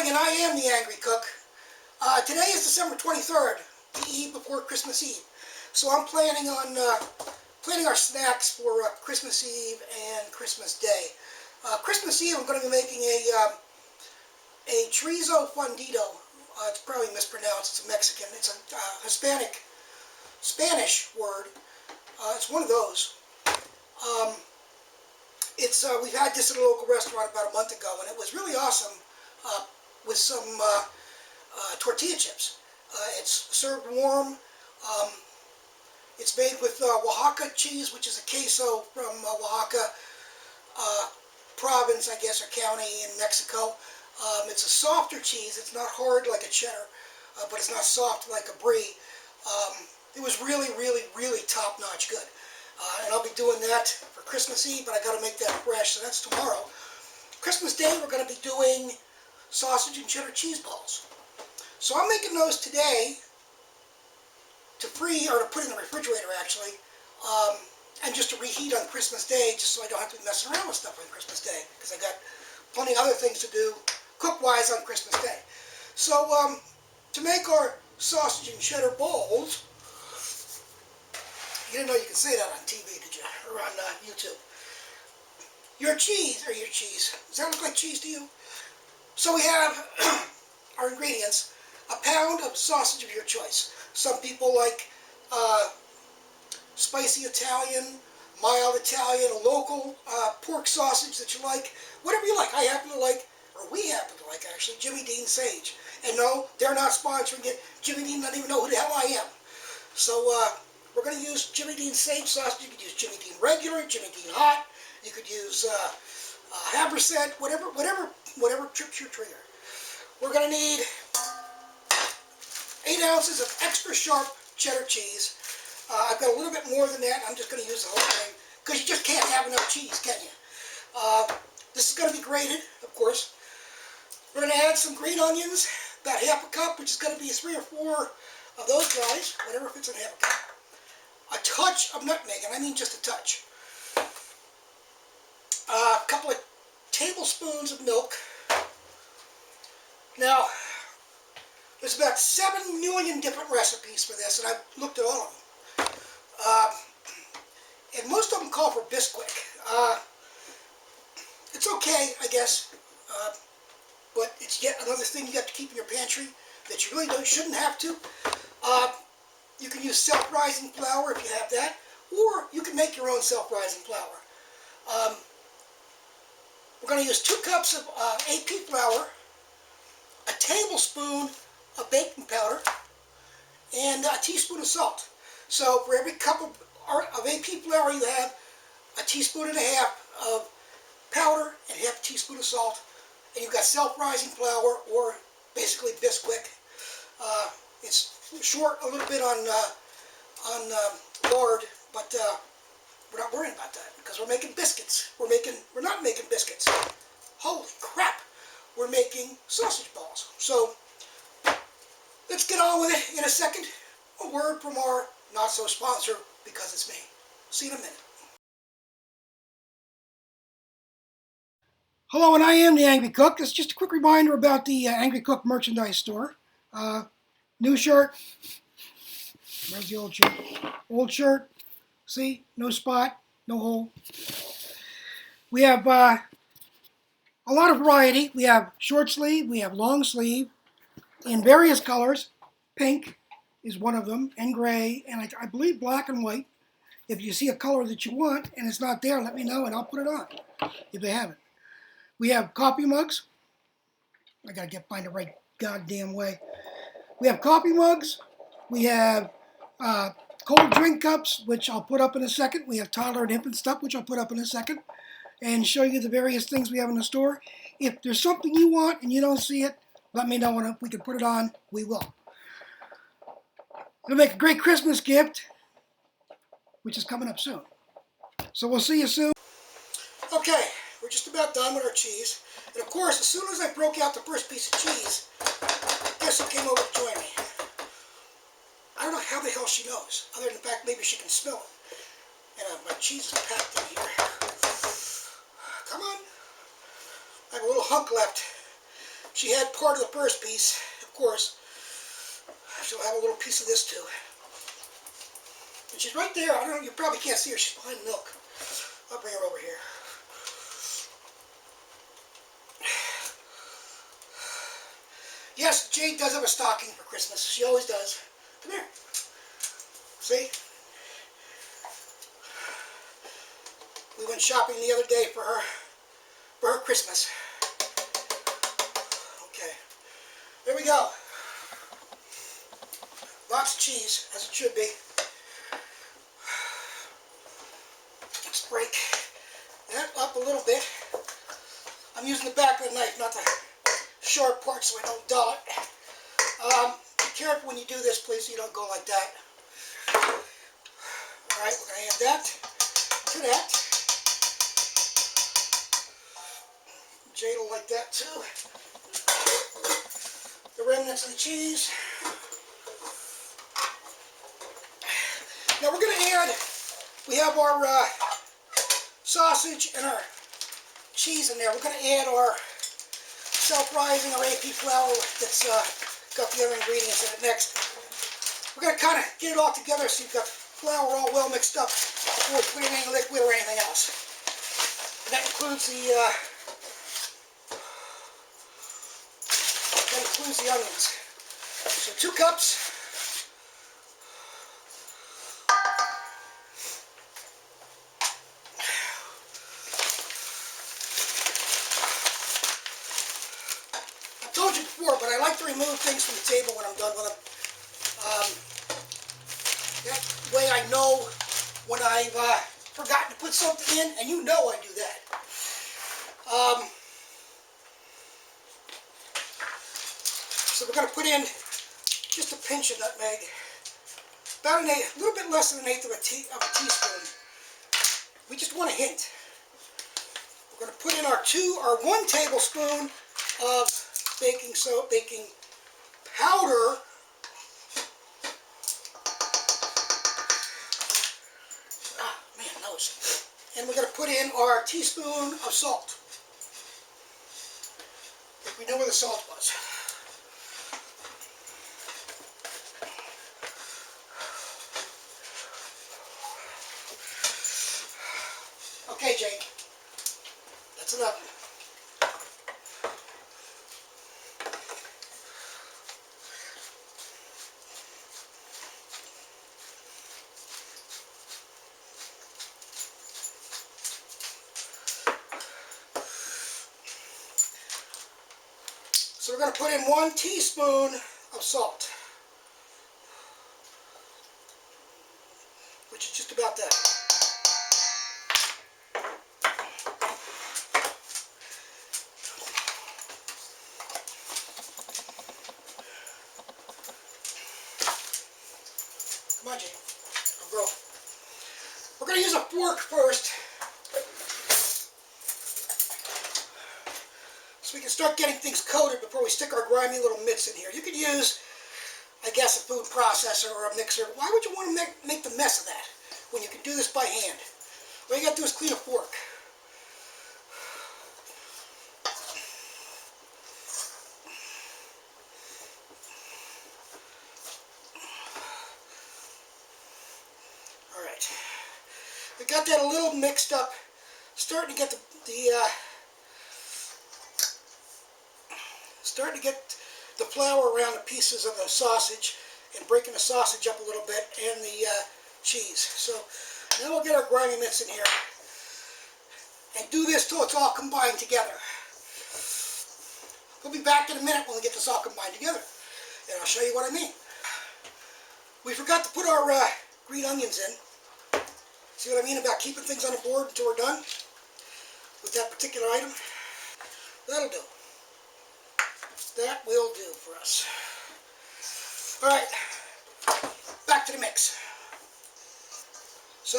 morning, and I am the Angry Cook. Today is December 23rd, the eve before Christmas Eve. So I'm planning on planning our snacks for Christmas Eve and Christmas Day. Christmas Eve, I'm going to be making a chorizo fundido. It's probably mispronounced. It's a Mexican. It's a Spanish word. It's one of those. We've had this at a local restaurant about a month ago, and it was really awesome with some tortilla chips. It's served warm. It's made with Oaxaca cheese, which is a queso from Oaxaca province, I guess, or county in Mexico. It's a softer cheese. It's not hard like a cheddar, but it's not soft like a brie. It was really, really, really top-notch good. And I'll be doing that for Christmas Eve, but I got to make that fresh, so that's tomorrow. Christmas Day, we're going to be doing sausage and cheddar cheese balls. So I'm making those today to put in the refrigerator, actually, and just to reheat on Christmas Day, just so I don't have to be messing around with stuff on Christmas Day, because I got plenty of other things to do cook-wise on Christmas Day. So to make our sausage and cheddar balls, you didn't know you could say that on TV, did you? Or on YouTube. Your cheese, does that look like cheese to you? So we have our ingredients: a pound of sausage of your choice. Some people like spicy Italian, mild Italian, a local pork sausage that you like, whatever you like. I happen to like, or we happen to like actually, Jimmy Dean Sage. And no, they're not sponsoring it. Jimmy Dean doesn't even know who the hell I am. So we're going to use Jimmy Dean Sage sausage. You could use Jimmy Dean regular, Jimmy Dean hot. You could use Haversack, whatever trips your trigger. We're going to need 8 ounces of extra sharp cheddar cheese. I've got a little bit more than that. I'm just going to use the whole thing, because you just can't have enough cheese, can you? This is going to be grated, of course. We're going to add some green onions, about half a cup, which is going to be 3 or 4 of those guys, whatever fits in half a cup. A touch of nutmeg, and I mean just a touch. A couple of tablespoons of milk. Now, there's about 7 million different recipes for this, and I've looked at all of them. And most of them call for Bisquick. It's okay, I guess, but it's yet another thing you have to keep in your pantry that you really shouldn't have to. You can use self-rising flour if you have that, or you can make your own self-rising flour. We're going to use 2 cups of AP flour, a tablespoon of baking powder, and a teaspoon of salt. So for every cup of AP flour, you have a teaspoon and a half of powder and half a teaspoon of salt, and you've got self-rising flour, or basically Bisquick. It's short a little bit on lard, but we're not worrying about that because we're making biscuits. We're not making biscuits. Holy crap! We're making sausage balls. So let's get on with it in a second. A word from our not-so sponsor, because it's me. See you in a minute. Hello, and I am the Angry Cook. This is just a quick reminder about the Angry Cook merchandise store. New shirt. Where's the old shirt? Old shirt. See? No spot. No hole. We have a lot of variety. We have short sleeve. We have long sleeve in various colors. Pink is one of them, and gray, and I believe black and white. If you see a color that you want and it's not there, let me know and I'll put it on if they have it. We have coffee mugs. I gotta find the right goddamn way. We have coffee mugs. We have cold drink cups, which I'll put up in a second. We have toddler and infant stuff, which I'll put up in a second, and show you the various things we have in the store. If there's something you want and you don't see it, let me know, and if we can put it on, we will. It'll make a great Christmas gift, which is coming up soon. So we'll see you soon. Okay, we're just about done with our cheese. And of course, as soon as I broke out the first piece of cheese, guess who came over to join me? I don't know how the hell she knows, other than the fact maybe she can smell it. And my cheese is packed in here. Come on. I have a little hunk left. She had part of the first piece, of course. She'll have a little piece of this too. And she's right there. I don't know, you probably can't see her. She's behind the milk. I'll bring her over here. Yes, Jade does have a stocking for Christmas. She always does. Come here. See? We went shopping the other day for her Christmas. Okay. There we go. Lots of cheese, as it should be. Let's break that up a little bit. I'm using the back of the knife, not the sharp part, so I don't dull it. Be careful when you do this, please, so you don't go like that. Alright, we're going to add that to that. Jade will like that too. The remnants of the cheese. Now we're going to add, we have our sausage and our cheese in there. We're going to add our self-rising, our AP flour that's got the other ingredients in it next. We're going to kind of get it all together so you've got flour all well mixed up before we put in any liquid or anything else. And that includes the onions. So 2 cups. I told you before, but I like to remove things from the table when I'm done with them. That way I know when I've forgotten to put something in, and you know I do that. So we're going to put in just a pinch of nutmeg, about a little bit less than an eighth of a teaspoon. We just want a hint. We're going to put in our 1 tablespoon of baking powder. Man, nose. And we're going to put in our teaspoon of salt. If we know where the salt was. Okay, Jake, that's enough. So we're going to put in 1 teaspoon of salt, which is just about that. Come on, Jake. I'll go. We're going to use a fork first, so we can start getting things coated before we stick our grimy little mitts in here. You could use, I guess, a food processor or a mixer. Why would you want to make the mess of that when you can do this by hand? All you got to do is clean a fork. We got that a little mixed up, starting to get the flour around the pieces of the sausage and breaking the sausage up a little bit and the cheese. So now we'll get our grimy mitts in here and do this till it's all combined together. We'll be back in a minute when we get this all combined together, and I'll show you what I mean. We forgot to put our green onions in. See what I mean about keeping things on the board until we're done with that particular item? That'll do. That will do for us. Alright, back to the mix. So,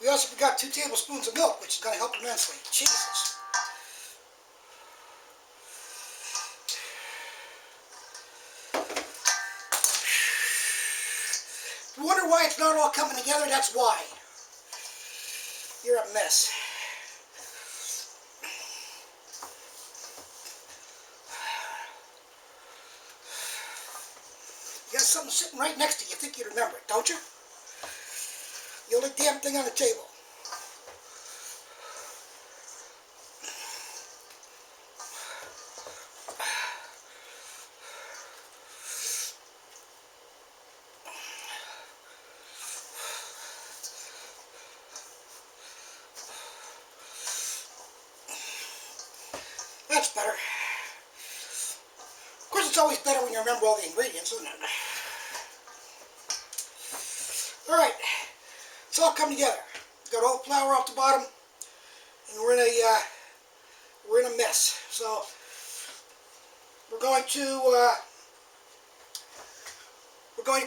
we also forgot 2 tablespoons of milk, which is going to help immensely. Jesus. You wonder why it's not all coming together? That's why. You're a mess. something sitting right next to you, you think you'd remember it, don't you? The only damn thing on the table. That's better. Of course, it's always better when you remember all the ingredients, isn't it? Alright, it's all come together. Got all the flour off the bottom, and we're in a mess. So we're going to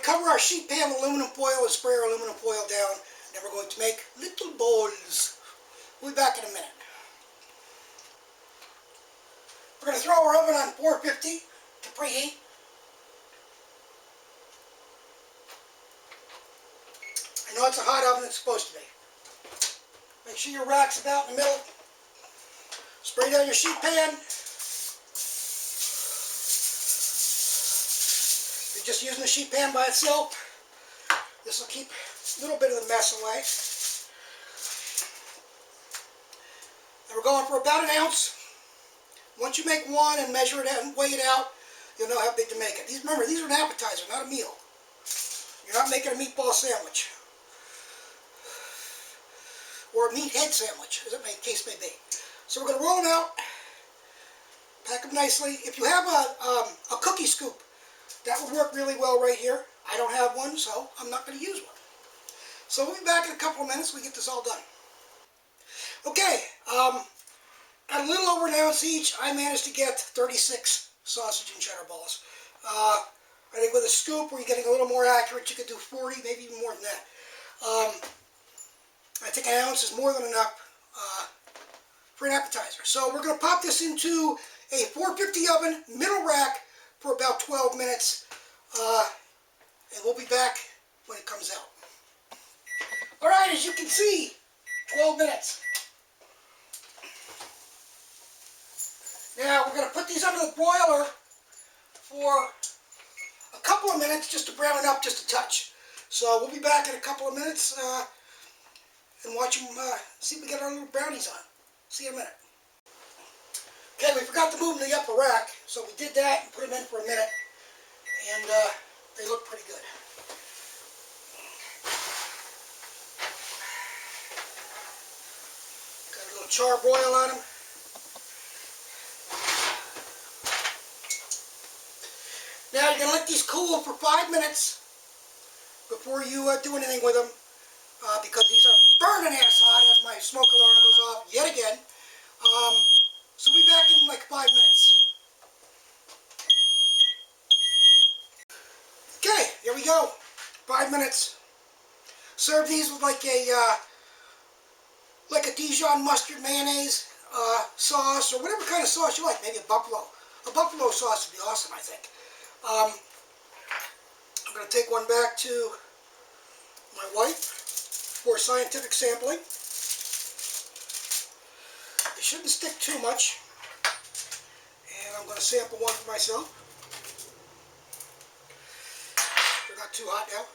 cover our sheet pan with aluminum foil and spray our aluminum foil down. Then we're going to make little balls. We'll be back in a minute. We're going to throw our oven on 450 to preheat. I know it's a hot oven, it's supposed to be. Make sure your rack's about in the middle. Spray down your sheet pan. If you're just using the sheet pan by itself, this will keep a little bit of the mess away. And we're going for about an ounce. Once you make one and measure it and weigh it out, you'll know how big to make it. Remember, these are an appetizer, not a meal. You're not making a meatball sandwich. Or a meathead sandwich, as the case may be. So we're going to roll them out, pack them nicely. If you have a cookie scoop, that would work really well right here. I don't have one, so I'm not going to use one. So we'll be back in a couple of minutes. We get this all done. Okay, at a little over an ounce each, I managed to get 36 sausage and cheddar balls. I think with a scoop, where you're getting a little more accurate, you could do 40, maybe even more than that. I think an ounce is more than enough for an appetizer. So we're going to pop this into a 450 oven, middle rack, for about 12 minutes. And we'll be back when it comes out. Alright, as you can see, 12 minutes. Now we're going to put these under the broiler for a couple of minutes just to brown it up just a touch. So we'll be back in a couple of minutes and watch them, see if we get our little brownies on. See you in a minute. Okay, we forgot to move them to the upper rack, so we did that and put them in for a minute, and they look pretty good. Got a little char broil on them. Now you're going to let these cool for 5 minutes before you do anything with them, because these are burning ass hot as my smoke alarm goes off yet again. So we'll be back in like 5 minutes. Okay, here we go. 5 minutes. Serve these with like a Dijon mustard mayonnaise sauce, or whatever kind of sauce you like. Maybe a buffalo. A buffalo sauce would be awesome, I think. I'm going to take one back to my wife for scientific sampling. It shouldn't stick too much. And I'm going to sample one for myself. They're not too hot now.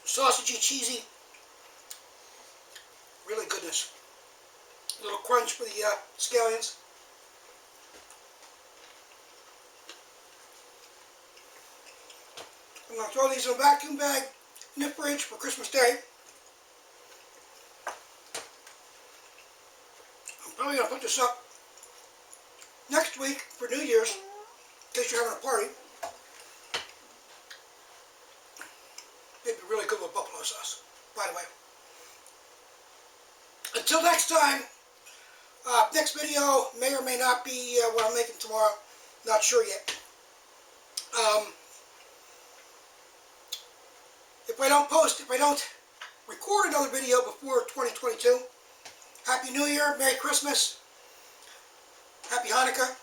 Sausagey, cheesy, really goodness. A little crunch for the scallions. I'm going to throw these in a vacuum bag in the fridge for Christmas Day. I'm probably going to put this up next week for New Year's, in case you're having a party. It'd be really good with buffalo sauce, by the way. Until next time, next video may or may not be what I'm making tomorrow. Not sure yet. If I don't record another video before 2022, Happy New Year, Merry Christmas, Happy Hanukkah.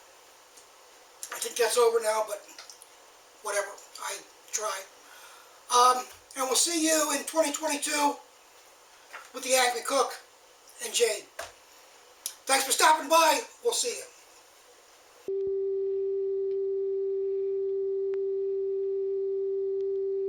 I think that's over now, but whatever, I try. And we'll see you in 2022 with the Angry Cook and Jade. Thanks for stopping by. We'll see you.